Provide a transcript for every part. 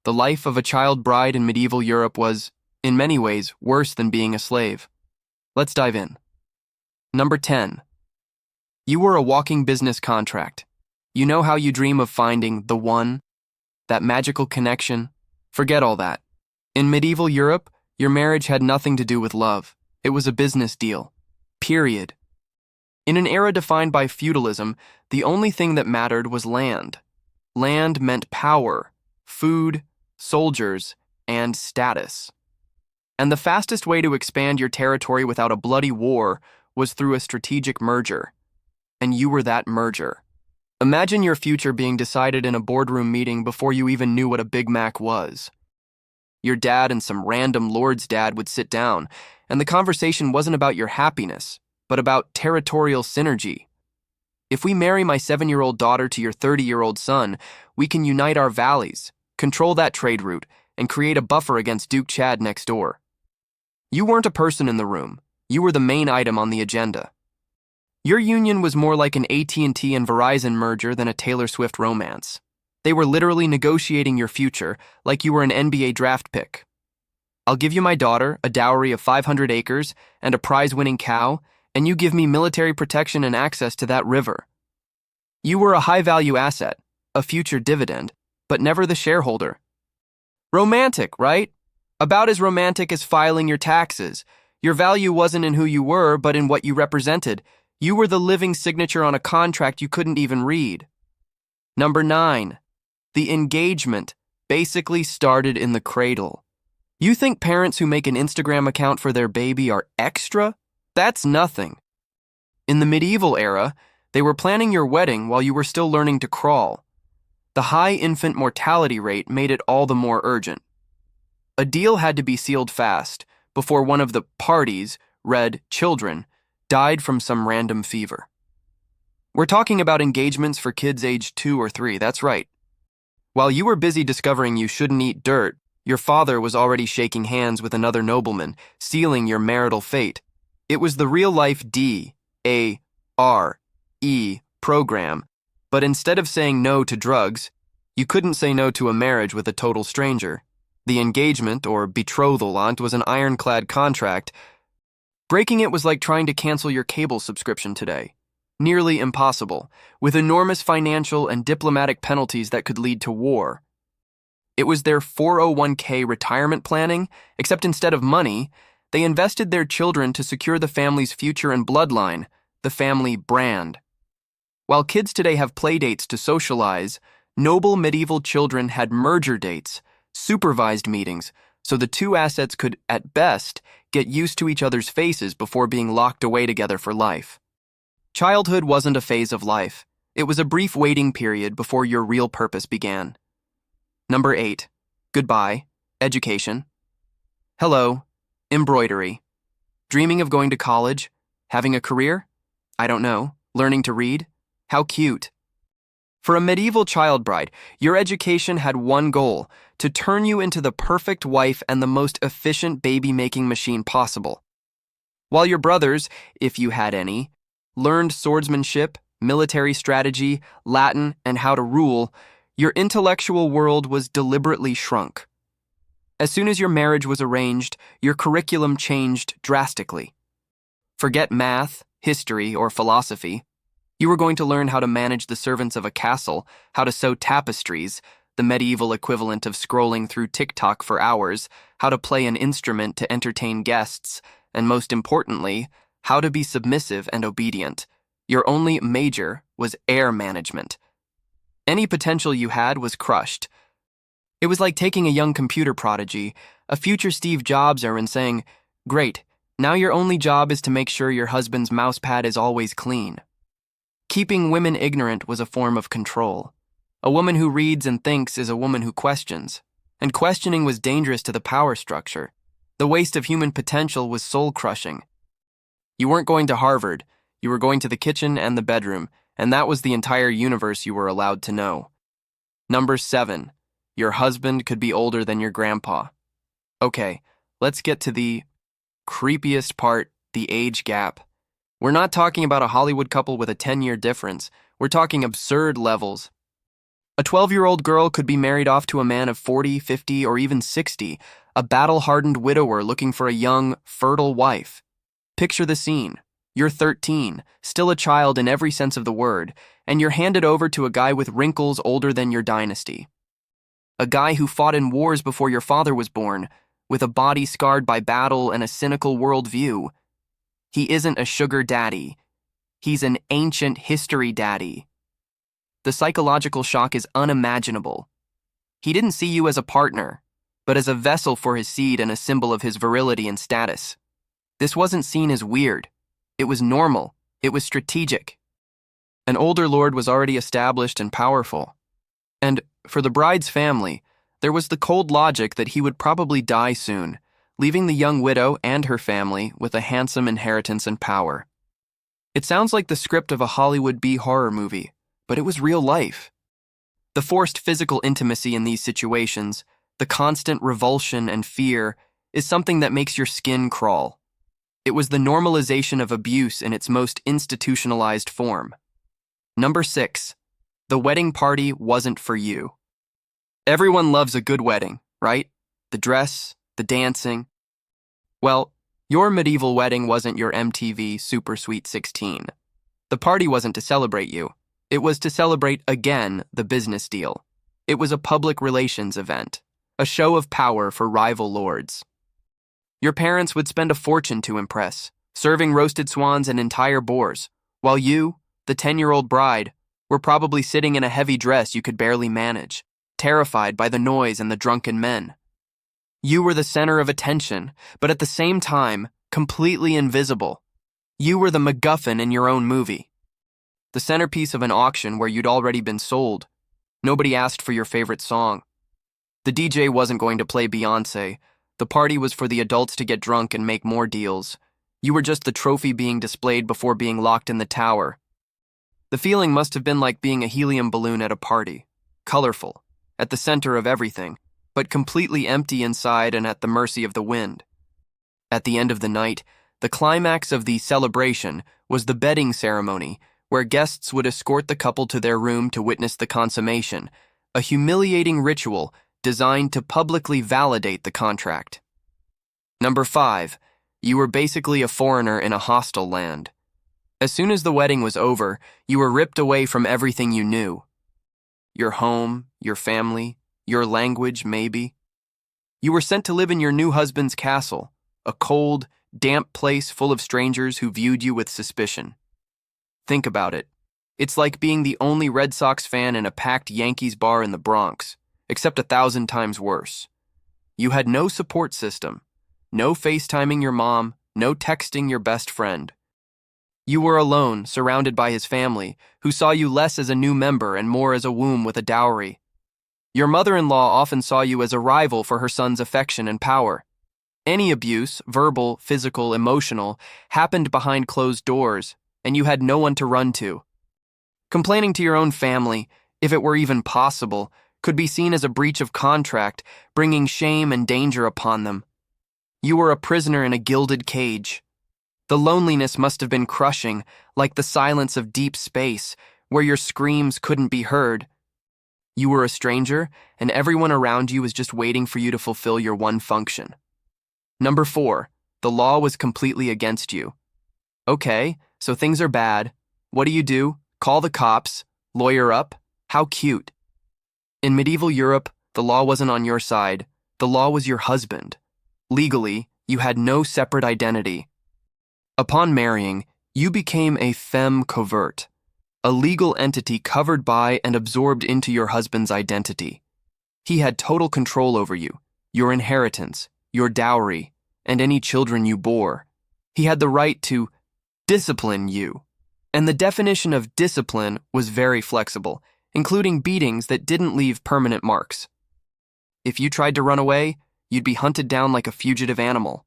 The life of a child bride in medieval Europe was, in many ways, worse than being a slave. Let's dive in. Number 10. You were a walking business contract. You know how you dream of finding the one, that magical connection? Forget all that. In medieval Europe, your marriage had nothing to do with love. It was a business deal. Period. In an era defined by feudalism, the only thing that mattered was land. Land meant power, food, soldiers, and status. And the fastest way to expand your territory without a bloody war was through a strategic merger. And you were that merger. Imagine your future being decided in a boardroom meeting before you even knew what a Big Mac was. Your dad and some random lord's dad would sit down, and the conversation wasn't about your happiness, but about territorial synergy. If we marry my 7-year-old daughter to your 30-year-old son, we can unite our valleys, control that trade route, and create a buffer against Duke Chad next door. You weren't a person in the room. You were the main item on the agenda. Your union was more like an AT&T and Verizon merger than a Taylor Swift romance. They were literally negotiating your future like you were an NBA draft pick. I'll give you my daughter, a dowry of 500 acres, and a prize-winning cow, and you give me military protection and access to that river. You were a high-value asset, a future dividend, but never the shareholder. Romantic, right? About as romantic as filing your taxes. Your value wasn't in who you were, but in what you represented. You were the living signature on a contract you couldn't even read. Number 9. The engagement basically started in the cradle. You think parents who make an Instagram account for their baby are extra? That's nothing. In the medieval era, they were planning your wedding while you were still learning to crawl. The high infant mortality rate made it all the more urgent. A deal had to be sealed fast before one of the parties, read children, died from some random fever. We're talking about engagements for kids aged 2 or 3, that's right. While you were busy discovering you shouldn't eat dirt, your father was already shaking hands with another nobleman, sealing your marital fate. It was the real-life DARE program, but instead of saying no to drugs, you couldn't say no to a marriage with a total stranger. The engagement, or betrothal, was an ironclad contract. Breaking it was like trying to cancel your cable subscription today. Nearly impossible, with enormous financial and diplomatic penalties that could lead to war. It was their 401k retirement planning, except instead of money, they invested their children to secure the family's future and bloodline, the family brand. While kids today have play dates to socialize, noble medieval children had merger dates, supervised meetings, so the two assets could, at best, get used to each other's faces before being locked away together for life. Childhood wasn't a phase of life. It was a brief waiting period before your real purpose began. Number 8. Goodbye. Education. Hello. Embroidery. Dreaming of going to college? Having a career? I don't know. Learning to read? How cute. For a medieval child bride, your education had one goal: to turn you into the perfect wife and the most efficient baby-making machine possible. While your brothers, if you had any, learned swordsmanship, military strategy, Latin, and how to rule, your intellectual world was deliberately shrunk. As soon as your marriage was arranged, your curriculum changed drastically. Forget math, history, or philosophy. You were going to learn how to manage the servants of a castle, how to sew tapestries, the medieval equivalent of scrolling through TikTok for hours, how to play an instrument to entertain guests, and most importantly, how to be submissive and obedient. Your only major was air management. Any potential you had was crushed. It was like taking a young computer prodigy, a future Steve Jobs, and saying, "Great, now your only job is to make sure your husband's mousepad is always clean." Keeping women ignorant was a form of control. A woman who reads and thinks is a woman who questions, and questioning was dangerous to the power structure. The waste of human potential was soul-crushing. You weren't going to Harvard, you were going to the kitchen and the bedroom, and that was the entire universe you were allowed to know. Number 7. Your husband could be older than your grandpa. Okay, let's get to the creepiest part, the age gap. We're not talking about a Hollywood couple with a 10-year difference. We're talking absurd levels. A 12-year-old girl could be married off to a man of 40, 50, or even 60, a battle-hardened widower looking for a young, fertile wife. Picture the scene. You're 13, still a child in every sense of the word, and you're handed over to a guy with wrinkles older than your dynasty. A guy who fought in wars before your father was born, with a body scarred by battle and a cynical worldview. He isn't a sugar daddy. He's an ancient history daddy. The psychological shock is unimaginable. He didn't see you as a partner, but as a vessel for his seed and a symbol of his virility and status. This wasn't seen as weird. It was normal. It was strategic. An older lord was already established and powerful. And for the bride's family, there was the cold logic that he would probably die soon, leaving the young widow and her family with a handsome inheritance and power. It sounds like the script of a Hollywood B-horror movie, but it was real life. The forced physical intimacy in these situations, the constant revulsion and fear, is something that makes your skin crawl. It was the normalization of abuse in its most institutionalized form. Number 6. The wedding party wasn't for you. Everyone loves a good wedding, right? The dress, the dancing. Well, your medieval wedding wasn't your MTV Super Sweet 16. The party wasn't to celebrate you. It was to celebrate again the business deal. It was a public relations event, a show of power for rival lords. Your parents would spend a fortune to impress, serving roasted swans and entire boars, while you, the 10-year-old bride, were probably sitting in a heavy dress you could barely manage, terrified by the noise and the drunken men. You were the center of attention, but at the same time, completely invisible. You were the MacGuffin in your own movie. The centerpiece of an auction where you'd already been sold. Nobody asked for your favorite song. The DJ wasn't going to play Beyoncé. The party was for the adults to get drunk and make more deals. You were just the trophy being displayed before being locked in the tower. The feeling must have been like being a helium balloon at a party. Colorful, at the center of everything, but completely empty inside and at the mercy of the wind. At the end of the night, the climax of the celebration was the bedding ceremony, where guests would escort the couple to their room to witness the consummation, a humiliating ritual designed to publicly validate the contract. Number 5. You were basically a foreigner in a hostile land. As soon as the wedding was over, you were ripped away from everything you knew. Your home, your family, your language, maybe. You were sent to live in your new husband's castle, a cold, damp place full of strangers who viewed you with suspicion. Think about it. It's like being the only Red Sox fan in a packed Yankees bar in the Bronx, except 1,000 times worse. You had no support system, no FaceTiming your mom, no texting your best friend. You were alone, surrounded by his family, who saw you less as a new member and more as a womb with a dowry. Your mother-in-law often saw you as a rival for her son's affection and power. Any abuse, verbal, physical, emotional, happened behind closed doors, and you had no one to run to. Complaining to your own family, if it were even possible, could be seen as a breach of contract, bringing shame and danger upon them. You were a prisoner in a gilded cage. The loneliness must have been crushing, like the silence of deep space, where your screams couldn't be heard. You were a stranger, and everyone around you was just waiting for you to fulfill your one function. Number 4. The law was completely against you. Okay, so things are bad. What do? Call the cops? Lawyer up? How cute. In medieval Europe, the law wasn't on your side. The law was your husband. Legally, you had no separate identity. Upon marrying, you became a femme covert, a legal entity covered by and absorbed into your husband's identity. He had total control over you, your inheritance, your dowry, and any children you bore. He had the right to discipline you. And the definition of discipline was very flexible, including beatings that didn't leave permanent marks. If you tried to run away, you'd be hunted down like a fugitive animal.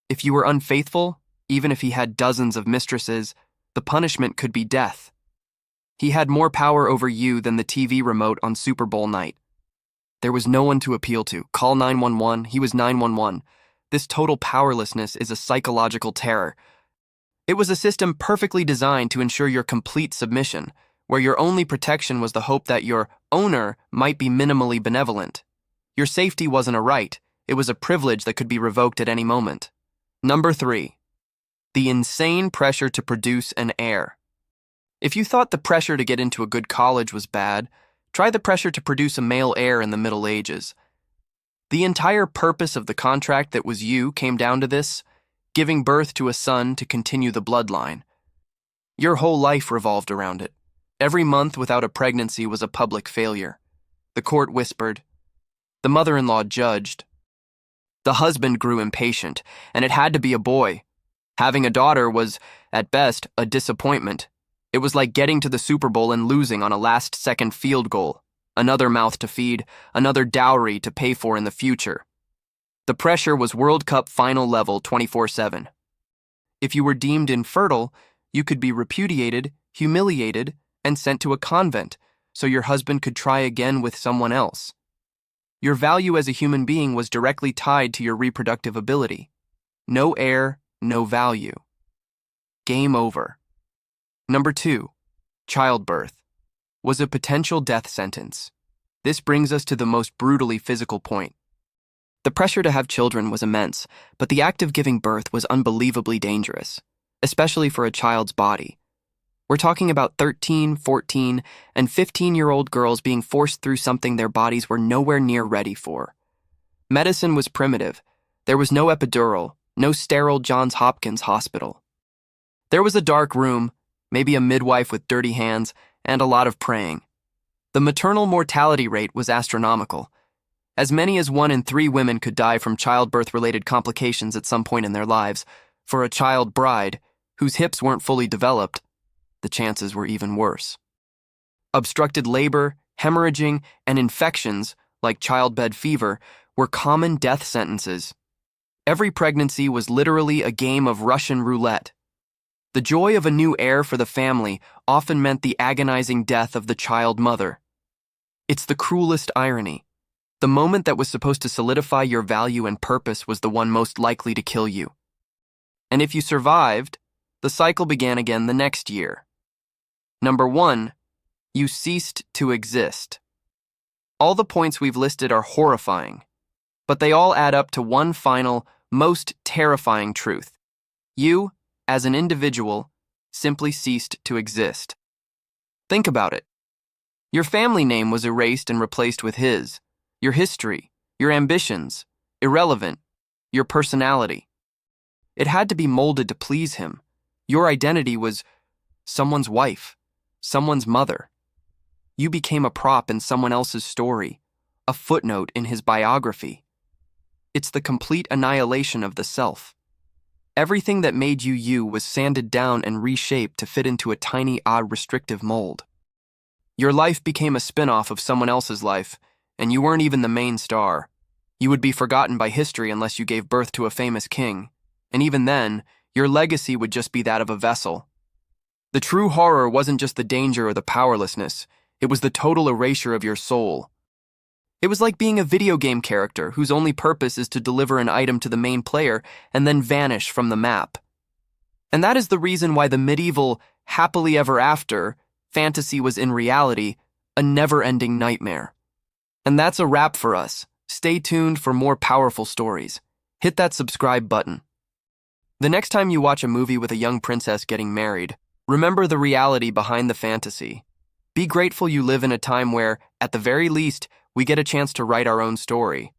If you were unfaithful, even if he had dozens of mistresses, the punishment could be death. He had more power over you than the TV remote on Super Bowl night. There was no one to appeal to. Call 911, he was 911. This total powerlessness is a psychological terror. It was a system perfectly designed to ensure your complete submission, where your only protection was the hope that your owner might be minimally benevolent. Your safety wasn't a right, it was a privilege that could be revoked at any moment. Number 3. The insane pressure to produce an heir. If you thought the pressure to get into a good college was bad, try the pressure to produce a male heir in the Middle Ages. The entire purpose of the contract that was you came down to this, giving birth to a son to continue the bloodline. Your whole life revolved around it. Every month without a pregnancy was a public failure. The court whispered. The mother-in-law judged. The husband grew impatient, and it had to be a boy. Having a daughter was, at best, a disappointment. It was like getting to the Super Bowl and losing on a last-second field goal. Another mouth to feed, another dowry to pay for in the future. The pressure was World Cup final level 24/7. If you were deemed infertile, you could be repudiated, humiliated, and sent to a convent so your husband could try again with someone else. Your value as a human being was directly tied to your reproductive ability. No heir, no value. Game over. Number 2. Childbirth was a potential death sentence. This brings us to the most brutally physical point. The pressure to have children was immense, but the act of giving birth was unbelievably dangerous, especially for a child's body. We're talking about 13, 14, and 15-year-old girls being forced through something their bodies were nowhere near ready for. Medicine was primitive. There was no epidural, no sterile Johns Hopkins hospital. There was a dark room, maybe a midwife with dirty hands, and a lot of praying. The maternal mortality rate was astronomical. As many as 1 in 3 women could die from childbirth-related complications at some point in their lives. For a child bride, whose hips weren't fully developed, the chances were even worse. Obstructed labor, hemorrhaging, and infections, like childbed fever, were common death sentences. Every pregnancy was literally a game of Russian roulette. The joy of a new heir for the family often meant the agonizing death of the child mother. It's the cruelest irony. The moment that was supposed to solidify your value and purpose was the one most likely to kill you. And if you survived, the cycle began again the next year. Number 1, you ceased to exist. All the points we've listed are horrifying, but they all add up to one final, most terrifying truth. You, as an individual, simply ceased to exist. Think about it. Your family name was erased and replaced with his. Your history, your ambitions, irrelevant, your personality. It had to be molded to please him. Your identity was someone's wife, someone's mother. You became a prop in someone else's story, a footnote in his biography. It's the complete annihilation of the self. Everything that made you you was sanded down and reshaped to fit into a tiny, odd, restrictive mold. Your life became a spin-off of someone else's life, and you weren't even the main star. You would be forgotten by history unless you gave birth to a famous king, and even then, your legacy would just be that of a vessel. The true horror wasn't just the danger or the powerlessness, it was the total erasure of your soul. It was like being a video game character whose only purpose is to deliver an item to the main player and then vanish from the map. And that is the reason why the medieval happily ever after fantasy was in reality a never-ending nightmare. And that's a wrap for us. Stay tuned for more powerful stories. Hit that subscribe button. The next time you watch a movie with a young princess getting married, remember the reality behind the fantasy. Be grateful you live in a time where, at the very least, we get a chance to write our own story.